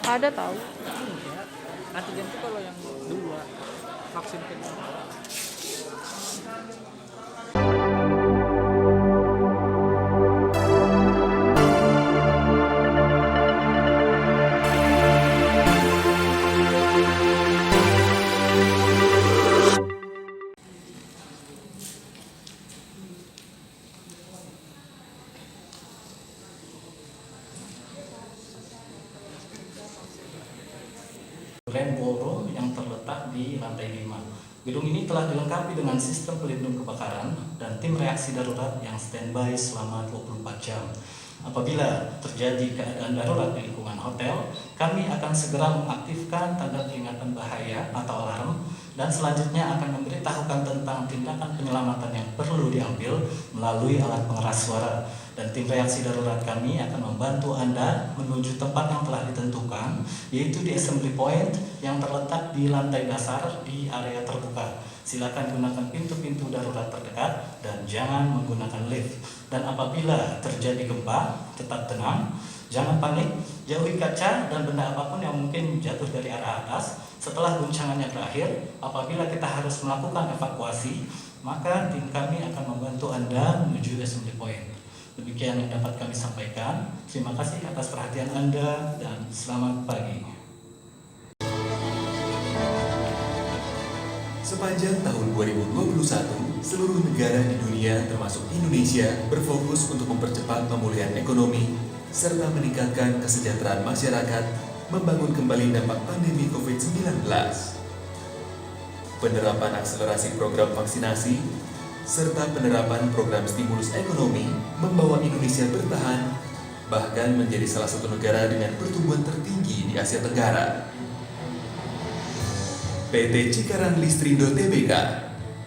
Ada tahu. Iya. Antigen itu kalau yang dua, vaksin kedua. Grand Ballroom yang terletak di lantai 5. Gedung ini telah dilengkapi dengan sistem pelindung kebakaran dan tim reaksi darurat yang standby selama 24 jam. Apabila terjadi keadaan darurat di lingkungan hotel, kami akan segera mengaktifkan tanda peringatan bahaya atau alarm dan selanjutnya akan memberitahukan tentang tindakan penyelamatan yang perlu diambil melalui alat pengeras suara. Dan tim reaksi darurat kami akan membantu Anda menuju tempat yang telah ditentukan, yaitu di assembly point yang terletak di lantai dasar di area terbuka. Silakan gunakan pintu-pintu darurat terdekat dan jangan menggunakan lift. Dan apabila terjadi gempa, tetap tenang, jangan panik, jauhi kaca dan benda apapun yang mungkin jatuh dari arah atas. Setelah guncangannya berakhir, apabila kita harus melakukan evakuasi, maka tim kami akan membantu Anda menuju assembly point. Demikian yang dapat kami sampaikan. Terima kasih atas perhatian Anda dan selamat pagi. Sepanjang tahun 2021, seluruh negara di dunia termasuk Indonesia berfokus untuk mempercepat pemulihan ekonomi serta meningkatkan kesejahteraan masyarakat, membangun kembali dampak pandemi COVID-19. Penerapan akselerasi program vaksinasi serta penerapan program stimulus ekonomi membawa Indonesia bertahan, bahkan menjadi salah satu negara dengan pertumbuhan tertinggi di Asia Tenggara. PT Cikarang Listrindo Tbk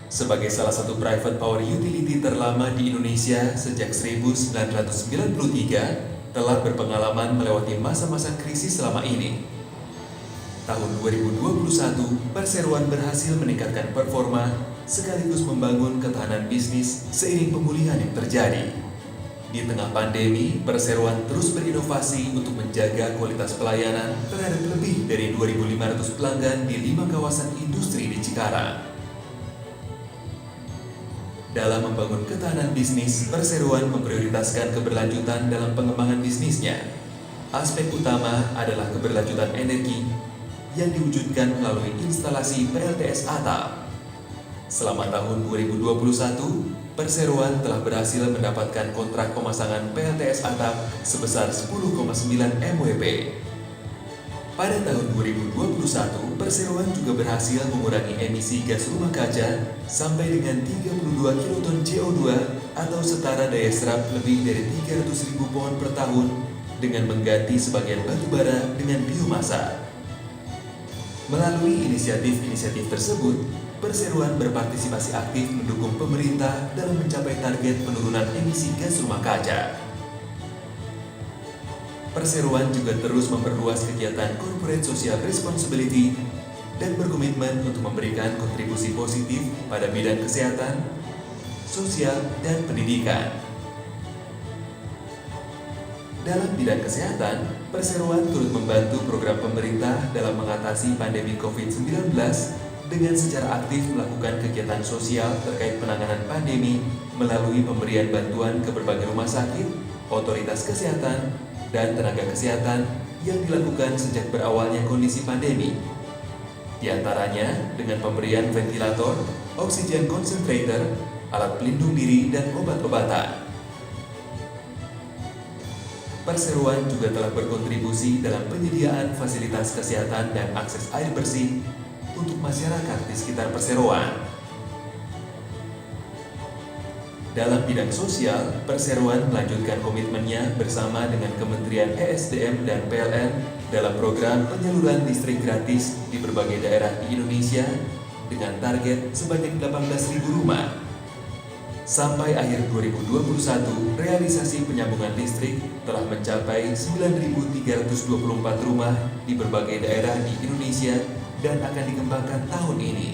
sebagai salah satu private power utility terlama di Indonesia sejak 1993 telah berpengalaman melewati masa-masa krisis selama ini. Tahun 2021, perseroan berhasil meningkatkan performa sekaligus membangun ketahanan bisnis seiring pemulihan yang terjadi. Di tengah pandemi, perseroan terus berinovasi untuk menjaga kualitas pelayanan terhadap lebih dari 2.500 pelanggan di 5 kawasan industri di Cikarang. Dalam membangun ketahanan bisnis, perseroan memprioritaskan keberlanjutan dalam pengembangan bisnisnya. Aspek utama adalah keberlanjutan energi yang diwujudkan melalui instalasi PLTS atap. Selama tahun 2021, perseroan telah berhasil mendapatkan kontrak pemasangan PLTS atap sebesar 10,9 MWP. Pada tahun 2021, perseroan juga berhasil mengurangi emisi gas rumah kaca sampai dengan 32 kiloton CO2 atau setara daya serap lebih dari 300.000 pohon per tahun dengan mengganti sebagian batu bara dengan biomasa. Melalui inisiatif-inisiatif tersebut, perseroan berpartisipasi aktif mendukung pemerintah dalam mencapai target penurunan emisi gas rumah kaca. Perseroan juga terus memperluas kegiatan corporate social responsibility dan berkomitmen untuk memberikan kontribusi positif pada bidang kesehatan, sosial, dan pendidikan. Dalam bidang kesehatan, perseroan turut membantu program pemerintah dalam mengatasi pandemi COVID-19 dengan secara aktif melakukan kegiatan sosial terkait penanganan pandemi melalui pemberian bantuan ke berbagai rumah sakit, otoritas kesehatan, dan tenaga kesehatan yang dilakukan sejak berawalnya kondisi pandemi. Di antaranya dengan pemberian ventilator, oksigen concentrator, alat pelindung diri, dan obat-obatan. Perseroan juga telah berkontribusi dalam penyediaan fasilitas kesehatan dan akses air bersih untuk masyarakat di sekitar perseroan. Dalam bidang sosial, perseroan melanjutkan komitmennya bersama dengan Kementerian ESDM dan PLN dalam program penyaluran listrik gratis di berbagai daerah di Indonesia dengan target sebanyak 18.000 rumah. Sampai akhir 2021, realisasi penyambungan listrik telah mencapai 9.324 rumah di berbagai daerah di Indonesia dan akan dikembangkan tahun ini.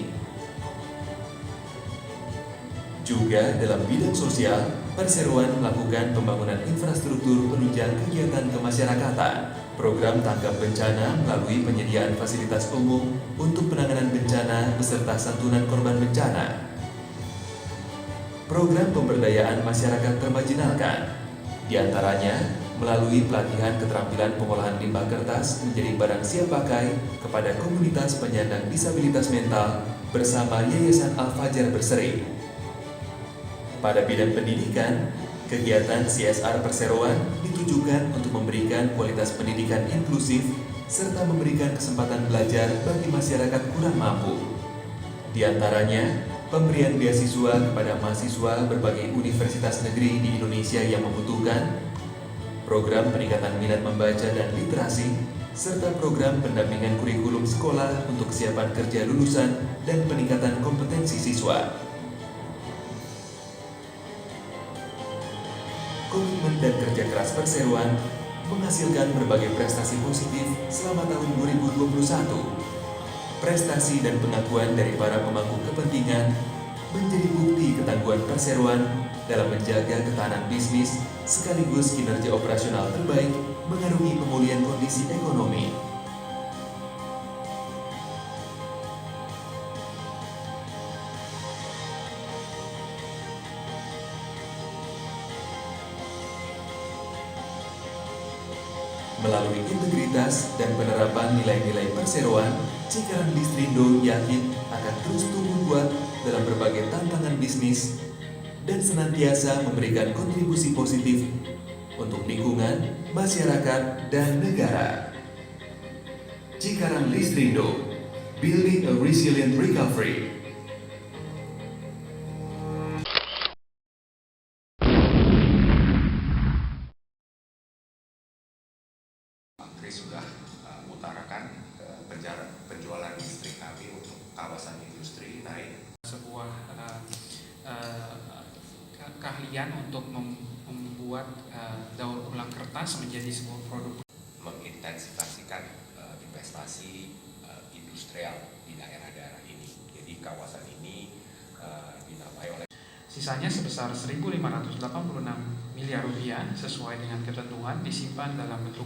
Juga dalam bidang sosial, perseroan melakukan pembangunan infrastruktur penunjang kegiatan kemasyarakatan. Program tanggap bencana melalui penyediaan fasilitas umum untuk penanganan bencana beserta santunan korban bencana. Program pemberdayaan masyarakat termarginalkan, diantaranya melalui pelatihan keterampilan pengolahan limbah kertas menjadi barang siap pakai kepada komunitas penyandang disabilitas mental bersama Yayasan Al-Fajar Berseri. Pada bidang pendidikan, kegiatan CSR perseroan ditujukan untuk memberikan kualitas pendidikan inklusif serta memberikan kesempatan belajar bagi masyarakat kurang mampu. Di antaranya, pemberian beasiswa kepada mahasiswa berbagai universitas negeri di Indonesia yang membutuhkan, program peningkatan minat membaca dan literasi, serta program pendampingan kurikulum sekolah untuk kesiapan kerja lulusan dan peningkatan kompetensi siswa. Komitmen dan kerja keras perseroan menghasilkan berbagai prestasi positif selama tahun 2021. Prestasi dan pengakuan dari para pemangku kepentingan menjadi bukti ketangguhan perseroan dalam menjaga ketahanan bisnis sekaligus kinerja operasional terbaik mengarungi pemulihan kondisi ekonomi. Melalui integritas dan penerapan nilai-nilai perseroan, Cikarang Listrindo yakin akan terus tumbuh kuat dalam berbagai tantangan bisnis dan senantiasa memberikan kontribusi positif untuk lingkungan, masyarakat, dan negara. Cikarang Listrindo, Building a Resilient Recovery. Sudah utarakan penjualan listrik kami untuk kawasan industri naik. Sebuah keahlian untuk membuat daur ulang kertas menjadi sebuah produk. Mengintensifasikan investasi industrial di daerah-daerah ini. Jadi kawasan ini dinamai oleh Sisanya sebesar 1.586 miliar rupiah sesuai dengan ketentuan disimpan dalam bentuk